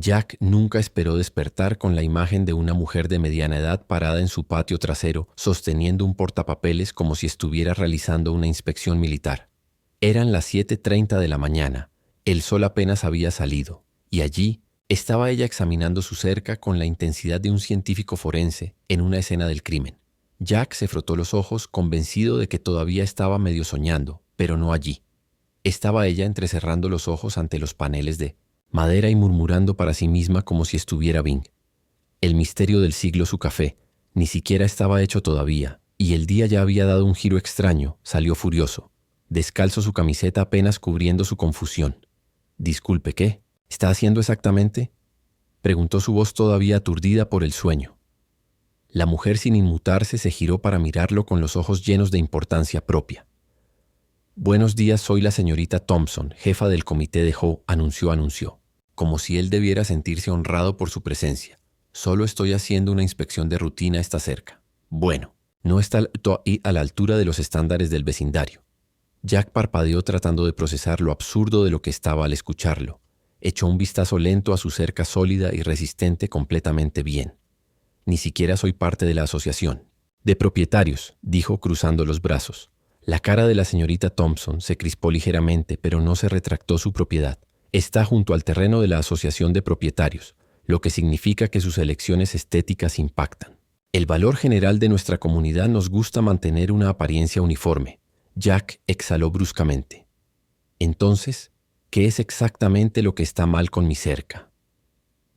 Jack nunca esperó despertar con la imagen de una mujer de mediana edad parada en su patio trasero, sosteniendo un portapapeles como si estuviera realizando una inspección militar. Eran las 7:30 de la mañana, el sol apenas había salido, y allí estaba ella examinando su cerca con la intensidad de un científico forense en una escena del crimen. Jack se frotó los ojos, convencido de que todavía estaba medio soñando, pero no allí. Estaba ella entrecerrando los ojos ante los paneles de madera y murmurando para sí misma como si estuviera Bing. El misterio del siglo su café ni siquiera estaba hecho todavía, y el día ya había dado un giro extraño. Salió furioso, descalzo, su camiseta apenas cubriendo su confusión. «Disculpe, ¿qué está haciendo exactamente?», preguntó su voz todavía aturdida por el sueño. La mujer, sin inmutarse, se giró para mirarlo con los ojos llenos de importancia propia. «Buenos días, soy la señorita Thompson, jefa del comité de Howe», anunció, como si él debiera sentirse honrado por su presencia. «Solo estoy haciendo una inspección de rutina, está cerca». «Bueno, no está a la altura de los estándares del vecindario». Jack parpadeó tratando de procesar lo absurdo de lo que estaba al escucharlo. Echó un vistazo lento a su cerca sólida y resistente, completamente bien. «Ni siquiera soy parte de la asociación de propietarios», dijo cruzando los brazos. La cara de la señorita Thompson se crispó ligeramente, pero no se retractó su propiedad. «Está junto al terreno de la asociación de propietarios, lo que significa que sus elecciones estéticas impactan. El valor general de nuestra comunidad nos gusta mantener una apariencia uniforme». Jack exhaló bruscamente. «Entonces, ¿qué es exactamente lo que está mal con mi cerca?».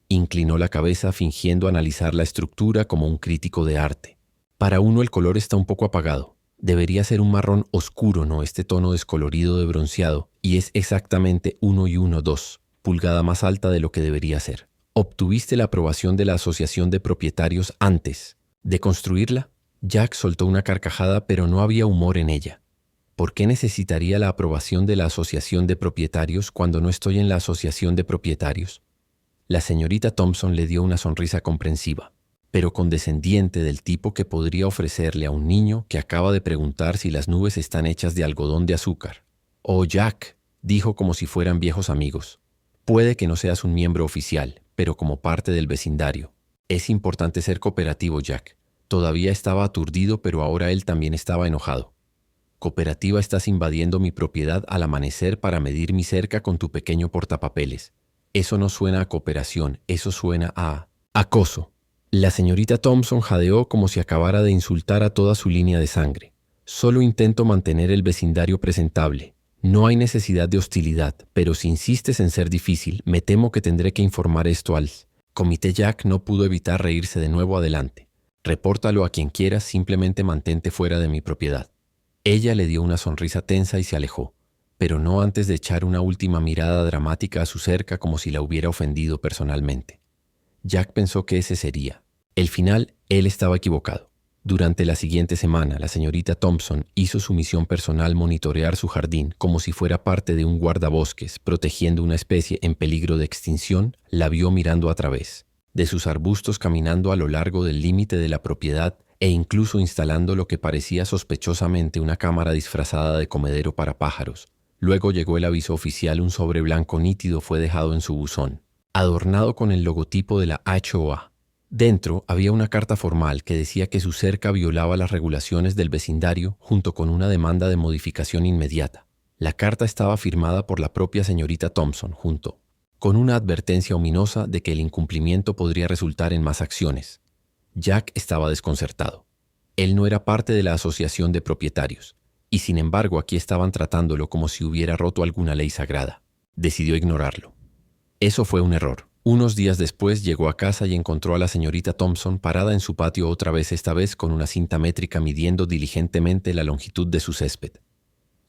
Inclinó la cabeza fingiendo analizar la estructura como un crítico de arte. «Para uno el color está un poco apagado. Debería ser un marrón oscuro, no este tono descolorido de bronceado, y es exactamente 1,2 pulgadas más alta de lo que debería ser. ¿Obtuviste la aprobación de la asociación de propietarios antes de construirla?». Jack soltó una carcajada, pero no había humor en ella. «¿Por qué necesitaría la aprobación de la asociación de propietarios cuando no estoy en la asociación de propietarios?». La señorita Thompson le dio una sonrisa comprensiva, pero condescendiente, del tipo que podría ofrecerle a un niño que acaba de preguntar si las nubes están hechas de algodón de azúcar. «Oh, Jack», dijo como si fueran viejos amigos, «puede que no seas un miembro oficial, pero como parte del vecindario. Es importante ser cooperativo, Jack». Todavía estaba aturdido, pero ahora él también estaba enojado. «Cooperativa, estás invadiendo mi propiedad al amanecer para medir mi cerca con tu pequeño portapapeles. Eso no suena a cooperación, eso suena a acoso». La señorita Thompson jadeó como si acabara de insultar a toda su línea de sangre. «Solo intento mantener el vecindario presentable. No hay necesidad de hostilidad, pero si insistes en ser difícil, me temo que tendré que informar esto al comité». Jack no pudo evitar reírse de nuevo. «Adelante. Repórtalo a quien quieras, simplemente mantente fuera de mi propiedad». Ella le dio una sonrisa tensa y se alejó, pero no antes de echar una última mirada dramática a su cerca como si la hubiera ofendido personalmente. Jack pensó que ese sería el final. Él estaba equivocado. Durante la siguiente semana, la señorita Thompson hizo su misión personal monitorear su jardín como si fuera parte de un guardabosques, protegiendo una especie en peligro de extinción. La vio mirando a través de sus arbustos, caminando a lo largo del límite de la propiedad e incluso instalando lo que parecía sospechosamente una cámara disfrazada de comedero para pájaros. Luego llegó el aviso oficial. Un sobre blanco nítido fue dejado en su buzón, adornado con el logotipo de la HOA. Dentro había una carta formal que decía que su cerca violaba las regulaciones del vecindario, junto con una demanda de modificación inmediata. La carta estaba firmada por la propia señorita Thompson, junto con una advertencia ominosa de que el incumplimiento podría resultar en más acciones. Jack estaba desconcertado. Él no era parte de la asociación de propietarios, y sin embargo aquí estaban tratándolo como si hubiera roto alguna ley sagrada. Decidió ignorarlo. Eso fue un error. Unos días después llegó a casa y encontró a la señorita Thompson parada en su patio otra vez, esta vez con una cinta métrica midiendo diligentemente la longitud de su césped.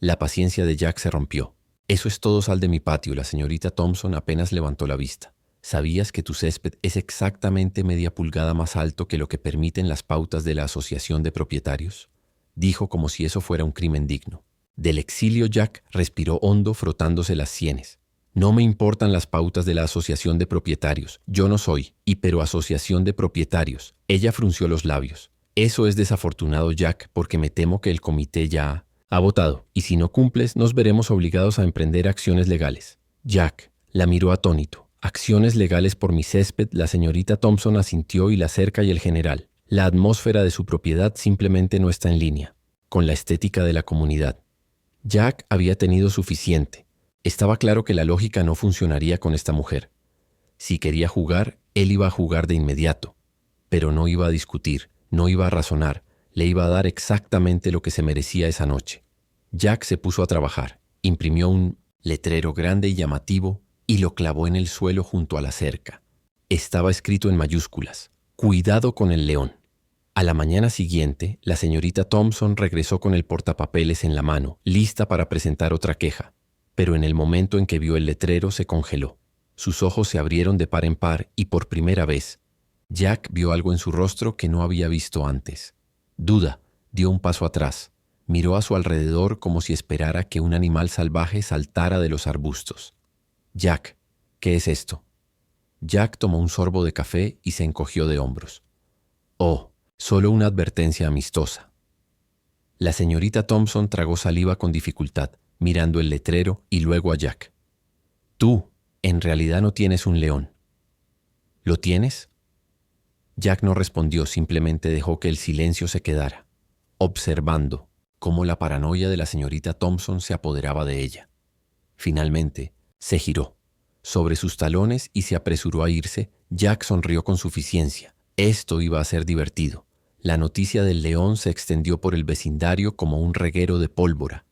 La paciencia de Jack se rompió. «Eso es todo, sal de mi patio». La señorita Thompson apenas levantó la vista. «¿Sabías que tu césped es exactamente media pulgada más alto que lo que permiten las pautas de la asociación de propietarios?», dijo como si eso fuera un crimen digno. Del exilio, Jack respiró hondo, frotándose las sienes. «No me importan las pautas de la asociación de propietarios. Yo no soy, pero asociación de propietarios». Ella frunció los labios. «Eso es desafortunado, Jack, porque me temo que el comité ya ha votado, y si no cumples, nos veremos obligados a emprender acciones legales». Jack la miró atónito. Acciones legales por mi césped, la señorita Thompson asintió y la cerca y el general. La atmósfera de su propiedad simplemente no está en línea con la estética de la comunidad. Jack había tenido suficiente. Estaba claro que la lógica no funcionaría con esta mujer. Si quería jugar, él iba a jugar de inmediato. Pero no iba a discutir, no iba a razonar, le iba a dar exactamente lo que se merecía esa noche. Jack se puso a trabajar, imprimió un letrero grande y llamativo y lo clavó en el suelo junto a la cerca. Estaba escrito en mayúsculas: «Cuidado con el león». A la mañana siguiente, la señorita Thompson regresó con el portapapeles en la mano, lista para presentar otra queja. Pero en el momento en que vio el letrero se congeló. Sus ojos se abrieron de par en par y por primera vez, Jack vio algo en su rostro que no había visto antes. Duda, dio un paso atrás, miró a su alrededor como si esperara que un animal salvaje saltara de los arbustos. «Jack, ¿qué es esto?». Jack tomó un sorbo de café y se encogió de hombros. «Oh, solo una advertencia amistosa». La señorita Thompson tragó saliva con dificultad, mirando el letrero y luego a Jack. «Tú, en realidad no tienes un león». «¿Lo tienes?». Jack no respondió, simplemente dejó que el silencio se quedara, observando cómo la paranoia de la señorita Thompson se apoderaba de ella. Finalmente, se giró sobre sus talones y se apresuró a irse. Jack sonrió con suficiencia. Esto iba a ser divertido. La noticia del león se extendió por el vecindario como un reguero de pólvora.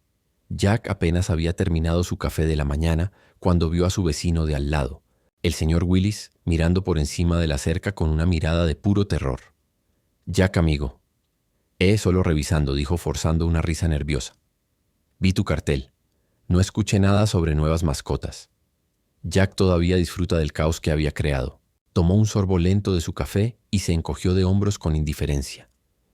Jack apenas había terminado su café de la mañana cuando vio a su vecino de al lado, el señor Willis, mirando por encima de la cerca con una mirada de puro terror. «Jack, amigo». Solo revisando», dijo forzando una risa nerviosa. «Vi tu cartel. No escuché nada sobre nuevas mascotas». Jack todavía disfruta del caos que había creado. Tomó un sorbo lento de su café y se encogió de hombros con indiferencia.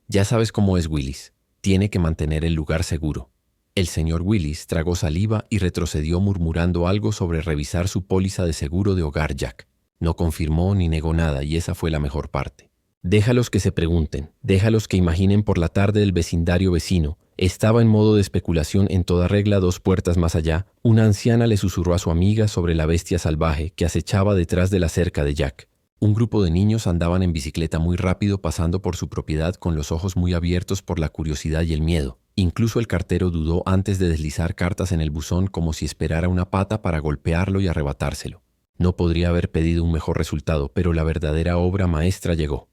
«Ya sabes cómo es Willis. Tiene que mantener el lugar seguro». El señor Willis tragó saliva y retrocedió murmurando algo sobre revisar su póliza de seguro de hogar. Jack no confirmó ni negó nada y esa fue la mejor parte. «Déjalos que se pregunten, déjalos que imaginen por la tarde el vecindario vecino». Estaba en modo de especulación en toda regla. 2 puertas más allá, una anciana le susurró a su amiga sobre la bestia salvaje que acechaba detrás de la cerca de Jack. Un grupo de niños andaban en bicicleta muy rápido pasando por su propiedad con los ojos muy abiertos por la curiosidad y el miedo. Incluso el cartero dudó antes de deslizar cartas en el buzón como si esperara una pata para golpearlo y arrebatárselo. No podría haber pedido un mejor resultado, pero la verdadera obra maestra llegó.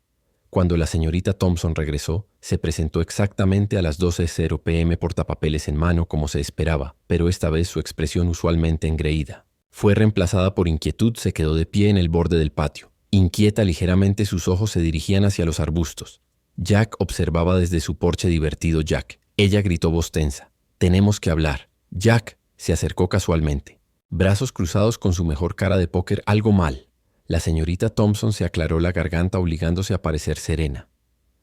Cuando la señorita Thompson regresó, se presentó exactamente a las 12:00 p.m. portapapeles en mano como se esperaba, pero esta vez su expresión usualmente engreída fue reemplazada por inquietud. Se quedó de pie en el borde del patio. Inquieta ligeramente, sus ojos se dirigían hacia los arbustos. Jack observaba desde su porche divertido. «Jack». Ella gritó voz tensa. «Tenemos que hablar». Jack se acercó casualmente, brazos cruzados con su mejor cara de póker. «Algo mal». La señorita Thompson se aclaró la garganta obligándose a parecer serena.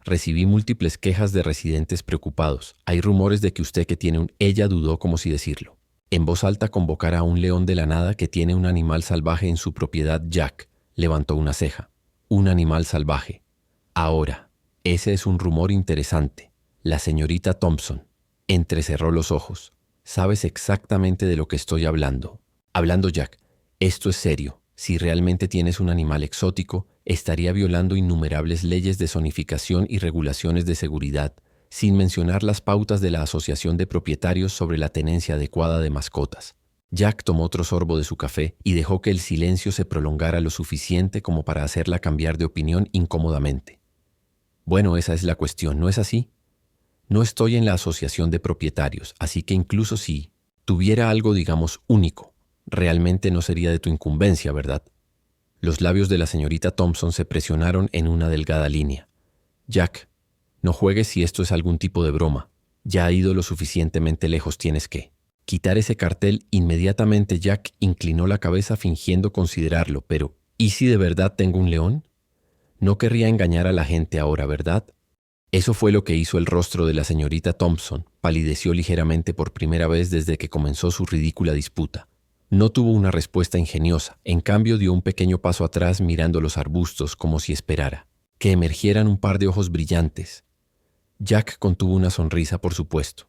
«Recibí múltiples quejas de residentes preocupados. Hay rumores de que usted que tiene un...». Ella dudó como si decirlo. En voz alta convocara a un león de la nada que tiene un animal salvaje en su propiedad. Jack levantó una ceja. «Un animal salvaje. Ahora, ese es un rumor interesante». La señorita Thompson entrecerró los ojos. «Sabes exactamente de lo que estoy hablando». «Hablando, Jack. Esto es serio. Si realmente tienes un animal exótico, estaría violando innumerables leyes de zonificación y regulaciones de seguridad, sin mencionar las pautas de la Asociación de Propietarios sobre la tenencia adecuada de mascotas». Jack tomó otro sorbo de su café y dejó que el silencio se prolongara lo suficiente como para hacerla cambiar de opinión incómodamente. «Bueno, esa es la cuestión, ¿no es así? No estoy en la Asociación de Propietarios, así que incluso si tuviera algo, digamos, único, realmente no sería de tu incumbencia, ¿verdad?». Los labios de la señorita Thompson se presionaron en una delgada línea. «Jack, no juegues si esto es algún tipo de broma. Ya ha ido lo suficientemente lejos, tienes que quitar ese cartel inmediatamente». Jack inclinó la cabeza fingiendo considerarlo. «Pero, ¿y si de verdad tengo un león? No querría engañar a la gente ahora, ¿verdad?». Eso fue lo que hizo el rostro de la señorita Thompson. Palideció ligeramente por primera vez desde que comenzó su ridícula disputa. No tuvo una respuesta ingeniosa. En cambio, dio un pequeño paso atrás mirando los arbustos como si esperara que emergieran un par de ojos brillantes. Jack contuvo una sonrisa, por supuesto.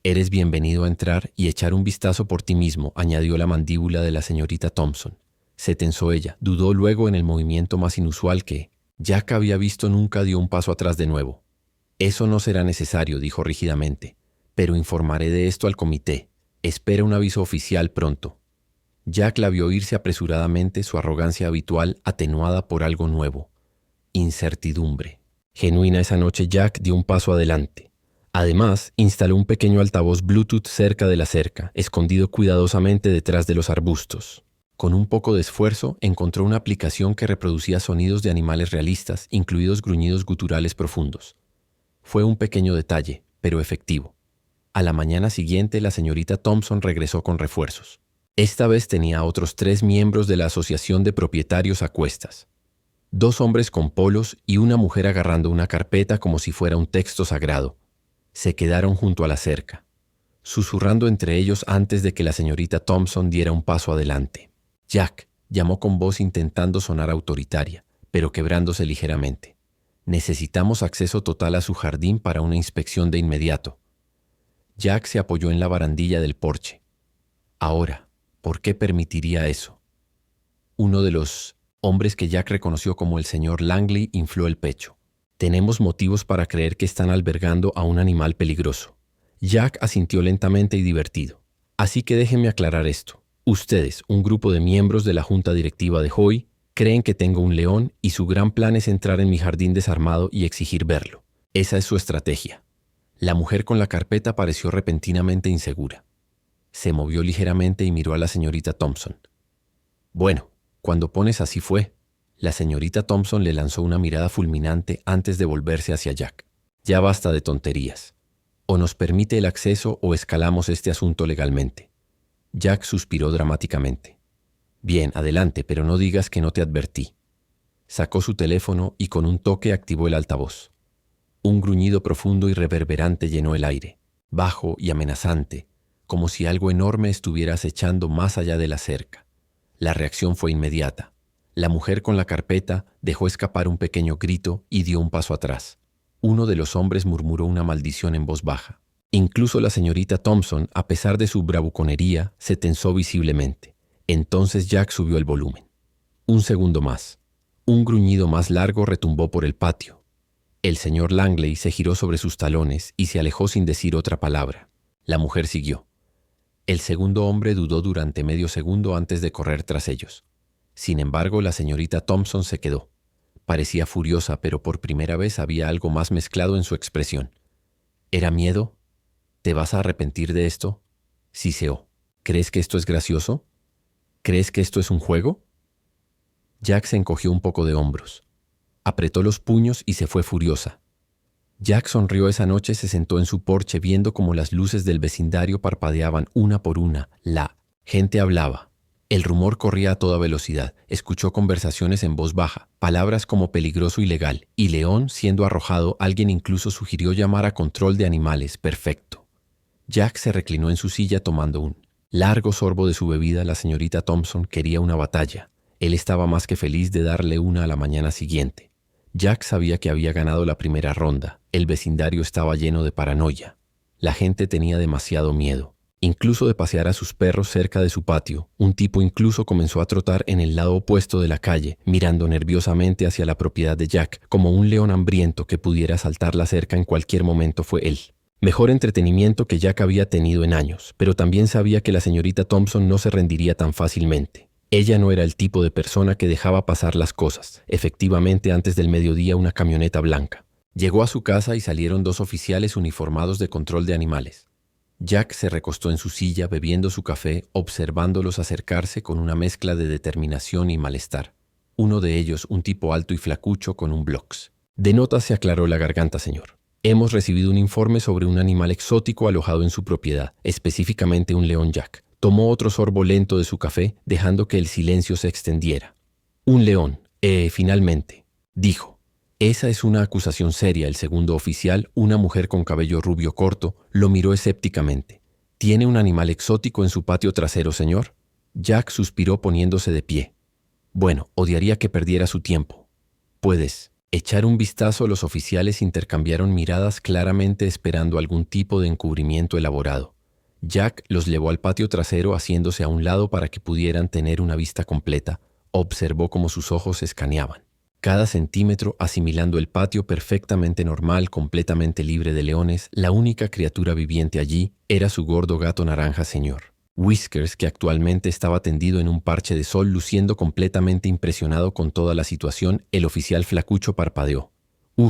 «Eres bienvenido a entrar y echar un vistazo por ti mismo», añadió la mandíbula de la señorita Thompson. Se tensó ella, dudó luego en el movimiento más inusual que Jack había visto. Nunca dio un paso atrás de nuevo. Eso no será necesario, dijo rígidamente, pero informaré de esto al comité. Espera un aviso oficial pronto. Jack la vio irse apresuradamente, su arrogancia habitual atenuada por algo nuevo. Incertidumbre. Genuina esa noche, Jack dio un paso adelante. Además, instaló un pequeño altavoz Bluetooth cerca de la cerca, escondido cuidadosamente detrás de los arbustos. Con un poco de esfuerzo, encontró una aplicación que reproducía sonidos de animales realistas, incluidos gruñidos guturales profundos. Fue un pequeño detalle, pero efectivo. A la mañana siguiente, la señorita Thompson regresó con refuerzos. Esta vez tenía a otros 3 miembros de la Asociación de Propietarios a cuestas. 2 hombres con polos y una mujer agarrando una carpeta como si fuera un texto sagrado. Se quedaron junto a la cerca, susurrando entre ellos antes de que la señorita Thompson diera un paso adelante. Jack, llamó con voz intentando sonar autoritaria, pero quebrándose ligeramente. Necesitamos acceso total a su jardín para una inspección de inmediato. Jack se apoyó en la barandilla del porche. Ahora, ¿por qué permitiría eso? Uno de los hombres que Jack reconoció como el señor Langley infló el pecho. Tenemos motivos para creer que están albergando a un animal peligroso. Jack asintió lentamente y divertido. Así que déjenme aclarar esto. Ustedes, un grupo de miembros de la junta directiva de Hoy, creen que tengo un león y su gran plan es entrar en mi jardín desarmado y exigir verlo. Esa es su estrategia. La mujer con la carpeta pareció repentinamente insegura. Se movió ligeramente y miró a la señorita Thompson. Bueno, cuando pones así fue. La señorita Thompson le lanzó una mirada fulminante antes de volverse hacia Jack. Ya basta de tonterías. O nos permite el acceso o escalamos este asunto legalmente. Jack suspiró dramáticamente. Bien, adelante, pero no digas que no te advertí. Sacó su teléfono y con un toque activó el altavoz. Un gruñido profundo y reverberante llenó el aire, bajo y amenazante, como si algo enorme estuviera acechando más allá de la cerca. La reacción fue inmediata. La mujer con la carpeta dejó escapar un pequeño grito y dio un paso atrás. Uno de los hombres murmuró una maldición en voz baja. Incluso la señorita Thompson, a pesar de su bravuconería, se tensó visiblemente. Entonces Jack subió el volumen. Un segundo más. Un gruñido más largo retumbó por el patio. El señor Langley se giró sobre sus talones y se alejó sin decir otra palabra. La mujer siguió. El segundo hombre dudó durante medio segundo antes de correr tras ellos. Sin embargo, la señorita Thompson se quedó. Parecía furiosa, pero por primera vez había algo más mezclado en su expresión. ¿Era miedo? ¿Te vas a arrepentir de esto? Siseó. ¿Crees que esto es gracioso? ¿Crees que esto es un juego? Jack se encogió un poco de hombros. Apretó los puños y se fue furiosa. Jack sonrió esa noche, se sentó en su porche viendo cómo las luces del vecindario parpadeaban una por una. La gente hablaba. El rumor corría a toda velocidad. Escuchó conversaciones en voz baja, palabras como peligroso y legal, y león siendo arrojado. Alguien incluso sugirió llamar a control de animales. Perfecto. Jack se reclinó en su silla tomando un largo sorbo de su bebida. La señorita Thompson quería una batalla. Él estaba más que feliz de darle una a la mañana siguiente. Jack sabía que había ganado la primera ronda. El vecindario estaba lleno de paranoia. La gente tenía demasiado miedo. Incluso de pasear a sus perros cerca de su patio, un tipo incluso comenzó a trotar en el lado opuesto de la calle, mirando nerviosamente hacia la propiedad de Jack, como un león hambriento que pudiera saltar la cerca en cualquier momento. Fue él. Mejor entretenimiento que Jack había tenido en años, pero también sabía que la señorita Thompson no se rendiría tan fácilmente. Ella no era el tipo de persona que dejaba pasar las cosas. Efectivamente, antes del mediodía, una camioneta blanca llegó a su casa y salieron 2 oficiales uniformados de control de animales. Jack se recostó en su silla bebiendo su café, observándolos acercarse con una mezcla de determinación y malestar. Uno de ellos, un tipo alto y flacucho con un blox. De nota se aclaró la garganta, señor. Hemos recibido un informe sobre un animal exótico alojado en su propiedad, específicamente un león Jack. Tomó otro sorbo lento de su café, dejando que el silencio se extendiera. Un león, finalmente, dijo. Esa es una acusación seria. El segundo oficial, una mujer con cabello rubio corto, lo miró escépticamente. ¿Tiene un animal exótico en su patio trasero, señor? Jack suspiró poniéndose de pie. Bueno, odiaría que perdiera su tiempo. ¿Puedes echar un vistazo? Los oficiales intercambiaron miradas claramente esperando algún tipo de encubrimiento elaborado. Jack los llevó al patio trasero haciéndose a un lado para que pudieran tener una vista completa. Observó cómo sus ojos escaneaban cada centímetro, asimilando el patio perfectamente normal, completamente libre de leones. La única criatura viviente allí era su gordo gato naranja señor Whiskers, que actualmente estaba tendido en un parche de sol, luciendo completamente impresionado con toda la situación. El oficial flacucho parpadeó.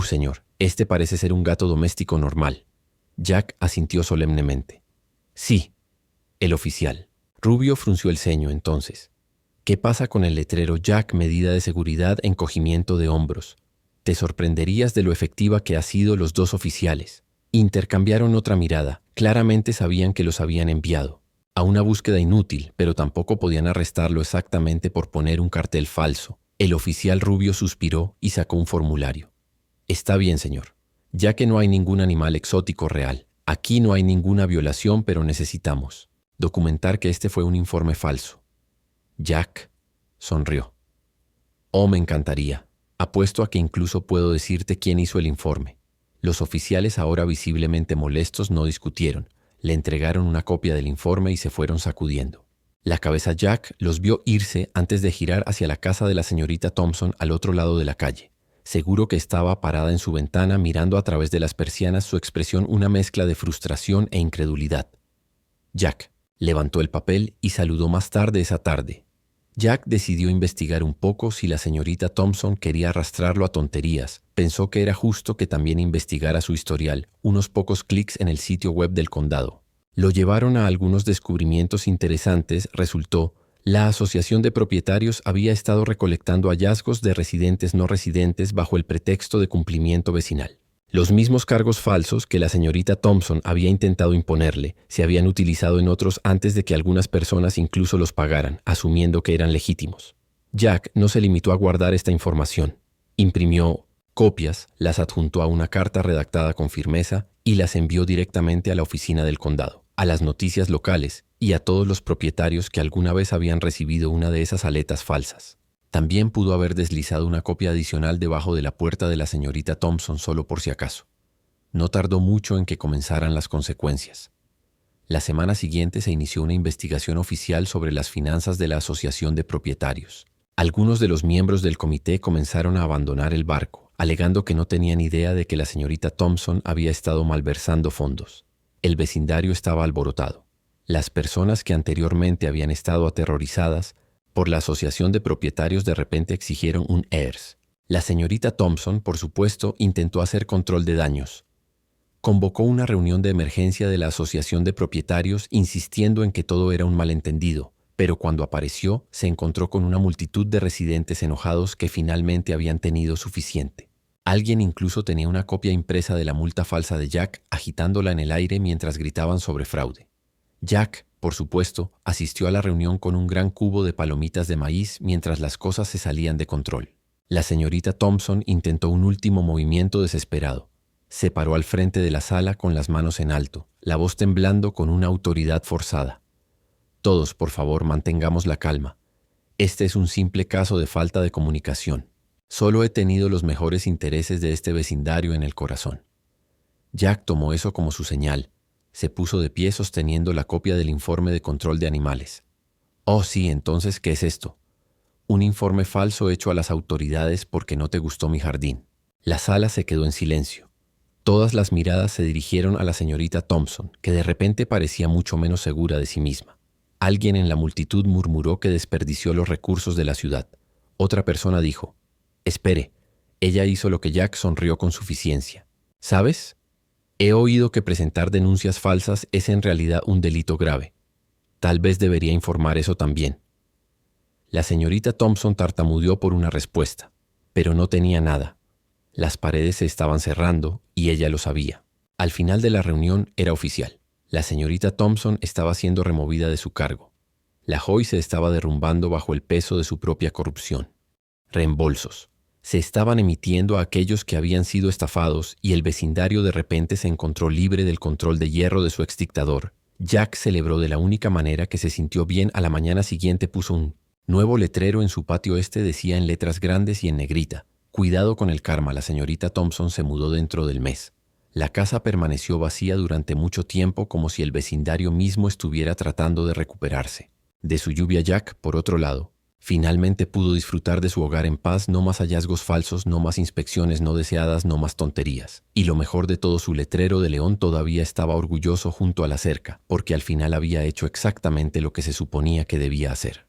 Señor, este parece ser un gato doméstico normal. Jack asintió solemnemente. Sí, el oficial. Rubio frunció el ceño entonces. ¿Qué pasa con el letrero Jack, medida de seguridad, encogimiento de hombros? Te sorprenderías de lo efectiva que han sido los dos oficiales. Intercambiaron otra mirada. Claramente sabían que los habían enviado a una búsqueda inútil, pero tampoco podían arrestarlo exactamente por poner un cartel falso. El oficial rubio suspiró y sacó un formulario. Está bien, señor. Ya que no hay ningún animal exótico real, aquí no hay ninguna violación, pero necesitamos documentar que este fue un informe falso. Jack sonrió. Me encantaría. Apuesto a que incluso puedo decirte quién hizo el informe. Los oficiales, ahora visiblemente molestos, no discutieron. Le entregaron una copia del informe y se fueron sacudiendo la cabeza. Jack los vio irse antes de girar hacia la casa de la señorita Thompson al otro lado de la calle. Seguro que estaba parada en su ventana mirando a través de las persianas, su expresión una mezcla de frustración e incredulidad. Jack levantó el papel y saludó más tarde esa tarde. Jack decidió investigar un poco si la señorita Thompson quería arrastrarlo a tonterías. Pensó que era justo que también investigara su historial, unos pocos clics en el sitio web del condado. Lo llevaron a algunos descubrimientos interesantes. Resultó, la Asociación de Propietarios había estado recolectando hallazgos de residentes no residentes bajo el pretexto de cumplimiento vecinal. Los mismos cargos falsos que la señorita Thompson había intentado imponerle se habían utilizado en otros antes de que algunas personas incluso los pagaran, asumiendo que eran legítimos. Jack no se limitó a guardar esta información. Imprimió copias, las adjuntó a una carta redactada con firmeza y las envió directamente a la oficina del condado, a las noticias locales y a todos los propietarios que alguna vez habían recibido una de esas aletas falsas. También pudo haber deslizado una copia adicional debajo de la puerta de la señorita Thompson solo por si acaso. No tardó mucho en que comenzaran las consecuencias. La semana siguiente se inició una investigación oficial sobre las finanzas de la Asociación de Propietarios. Algunos de los miembros del comité comenzaron a abandonar el barco, alegando que no tenían idea de que la señorita Thompson había estado malversando fondos. El vecindario estaba alborotado. Las personas que anteriormente habían estado aterrorizadas por la Asociación de Propietarios de repente exigieron un ERS. La señorita Thompson, por supuesto, intentó hacer control de daños. Convocó una reunión de emergencia de la Asociación de Propietarios insistiendo en que todo era un malentendido, pero cuando apareció se encontró con una multitud de residentes enojados que finalmente habían tenido suficiente. Alguien incluso tenía una copia impresa de la multa falsa de Jack, agitándola en el aire mientras gritaban sobre fraude. Jack, por supuesto, asistió a la reunión con un gran cubo de palomitas de maíz mientras las cosas se salían de control. La señorita Thompson intentó un último movimiento desesperado. Se paró al frente de la sala con las manos en alto, la voz temblando con una autoridad forzada. Todos, por favor, mantengamos la calma. Este es un simple caso de falta de comunicación. Solo he tenido los mejores intereses de este vecindario en el corazón. Jack tomó eso como su señal. Se puso de pie sosteniendo la copia del informe de control de animales. Sí, entonces, ¿qué es esto? Un informe falso hecho a las autoridades porque no te gustó mi jardín. La sala se quedó en silencio. Todas las miradas se dirigieron a la señorita Thompson, que de repente parecía mucho menos segura de sí misma. Alguien en la multitud murmuró que desperdició los recursos de la ciudad. Otra persona dijo, «Espere, ella hizo lo que Jack sonrió con suficiencia. ¿Sabes? He oído que presentar denuncias falsas es en realidad un delito grave. Tal vez debería informar eso también». La señorita Thompson tartamudeó por una respuesta, pero no tenía nada. Las paredes se estaban cerrando y ella lo sabía. Al final de la reunión era oficial. La señorita Thompson estaba siendo removida de su cargo. La Joy se estaba derrumbando bajo el peso de su propia corrupción. Reembolsos se estaban emitiendo a aquellos que habían sido estafados y el vecindario de repente se encontró libre del control de hierro de su exdictador. Jack celebró de la única manera que se sintió bien. A la mañana siguiente puso un nuevo letrero en su patio este. Decía en letras grandes y en negrita, «Cuidado con el karma». La señorita Thompson se mudó dentro del mes. La casa permaneció vacía durante mucho tiempo, como si el vecindario mismo estuviera tratando de recuperarse. De su lluvia, Jack, por otro lado, finalmente pudo disfrutar de su hogar en paz. No más hallazgos falsos, no más inspecciones no deseadas, no más tonterías. Y lo mejor de todo, su letrero de león todavía estaba orgulloso junto a la cerca, porque al final había hecho exactamente lo que se suponía que debía hacer.